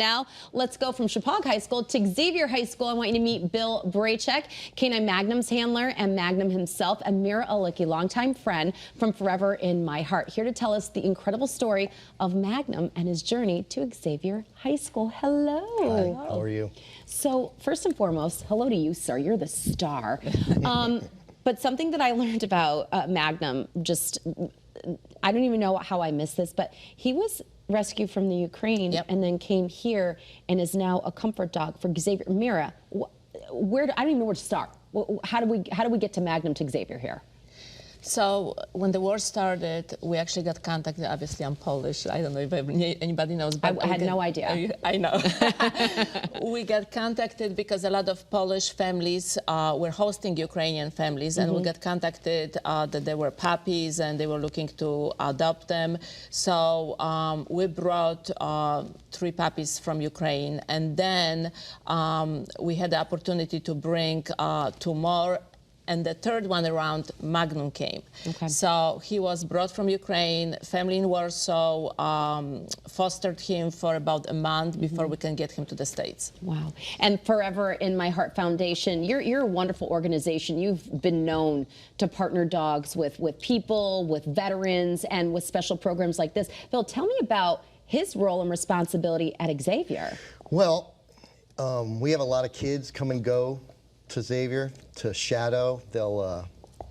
Now, let's go from Chapag High School to Xavier High School. I want you to meet Bill Braychek, K9 Magnum's handler, and Magnum himself, and Mira Alicki, longtime friend from Forever in My Heart, here to tell us the incredible story of Magnum and his journey to Xavier High School. Hello. Hi, how are you? So, first and foremost, hello to you, sir. You're the star. But something that I learned about Magnum, I don't even know how I missed this, but he was rescued from the Ukraine and then came here and is now a comfort dog for Xavier. Mira, I don't even know where to start. How do we get to Magnum to Xavier here? So when the war started, we actually got contacted. Obviously, I'm Polish. I don't know if anybody knows. But I had no idea. I know. We got contacted because a lot of Polish families were hosting Ukrainian families, and we got contacted that there were puppies and they were looking to adopt them. So we brought 3 puppies from Ukraine, and then we had the opportunity to bring 2 more. And the 3rd one around, Magnum came. Okay. So he was brought from Ukraine, family in Warsaw, fostered him for about a month before we can get him to the States. Wow. And Forever in My Heart Foundation, you're a wonderful organization. You've been known to partner dogs with people, with veterans, and with special programs like this. Bill, tell me about his role and responsibility at Xavier. Well, we have a lot of kids come and go to Xavier to shadow. They'll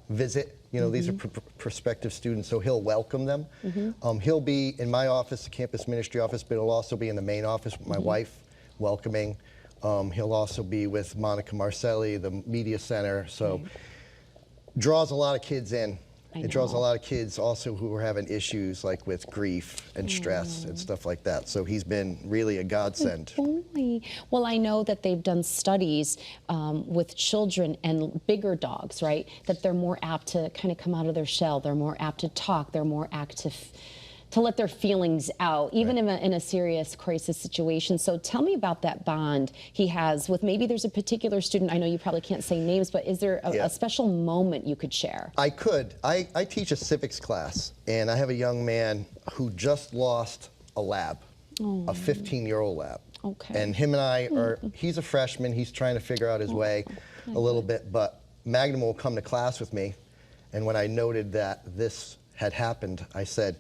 visit. You know, these are prospective students, so he'll welcome them. He'll be in my office, the campus ministry office, but he'll also be in the main office with my wife, welcoming. He'll also be with Monica Marcelli, the media center. So draws a lot of kids in. It draws a lot of kids also who are having issues like with grief and stress and stuff like that. So he's been really a godsend. Well, I know that they've done studies with children and bigger dogs, right? That they're more apt to kind of come out of their shell. They're more apt to talk. They're more active to let their feelings out, even in a serious crisis situation. So tell me about that bond he has with, maybe there's a particular student, I know you probably can't say names, but is there a special moment you could share? I could. I teach a civics class, and I have a young man who just lost a lab, a 15-year-old lab. Okay. And him and I are, he's a freshman, he's trying to figure out his way a little bit, but Magnum will come to class with me, and when I noted that this had happened, I said,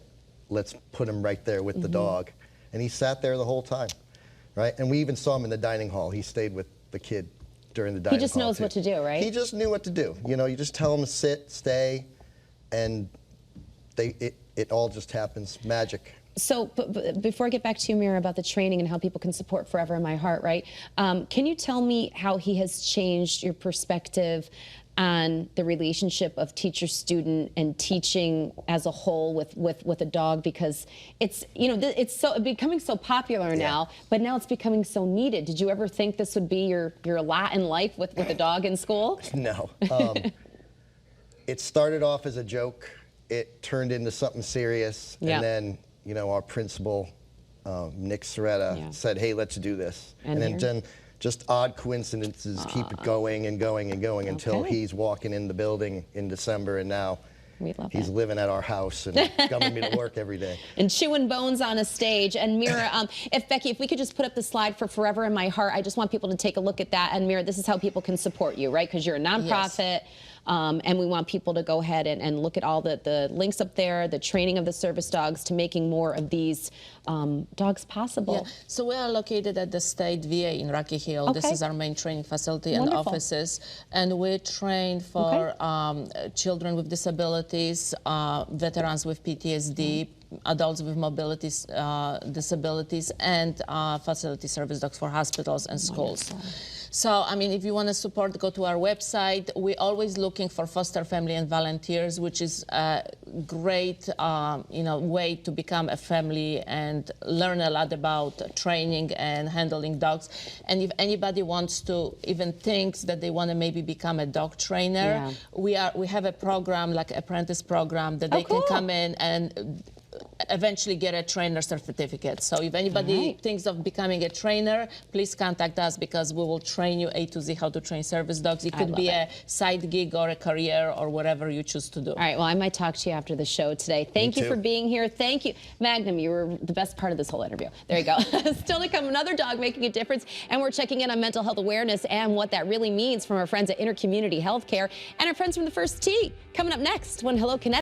let's put him right there with the dog. And he sat there the whole time, right? And we even saw him in the dining hall. He stayed with the kid during the dining hall. He just knows what to do, right? He just knew what to do. You know, you just tell him to sit, stay, and it all just happens, magic. So before I get back to you, Mira, about the training and how people can support Forever in My Heart, right? Can you tell me how he has changed your perspective on the relationship of teacher-student and teaching as a whole with a dog? Because it's, you know, it's becoming so popular now, but now it's becoming so needed. Did you ever think this would be your lot in life with a dog in school? No. It started off as a joke. It turned into something serious. And then, you know, our principal, Nick Soretta, said, hey, let's do this. And then just odd coincidences keep it going and going and going until he's walking in the building in December, and now he's living at our house and coming me to work every day. And chewing bones on a stage. And Mira, Becky, if we could just put up the slide for Forever in My Heart, I just want people to take a look at that. And Mira, this is how people can support you, right? Because you're a nonprofit. And we want people to go ahead and look at all the links up there, the training of the service dogs to making more of these dogs possible. So we are located at the State VA in Rocky Hill. This is our main training facility and offices. And we train for children with disabilities, veterans with PTSD, adults with mobility disabilities, and facility service dogs for hospitals and schools. So, I mean, if you want to support, go to our website. We're always looking for foster family and volunteers, which is a great, you know, way to become a family and learn a lot about training and handling dogs. And if anybody wants to, even thinks that they want to maybe become a dog trainer, we have a program, like apprentice program, that they can come in and eventually get a trainer certificate. So if anybody thinks of becoming a trainer, please contact us because we will train you A to Z how to train service dogs. It could be a side gig or a career or whatever you choose to do. All right, well, I might talk to you after the show today. Thank you for being here. Thank you. Magnum, you were the best part of this whole interview. There you go. Still to come, another dog making a difference, and we're checking in on mental health awareness and what that really means from our friends at Intercommunity Healthcare and our friends from the First Tee. Coming up next, when Hello Connecticut.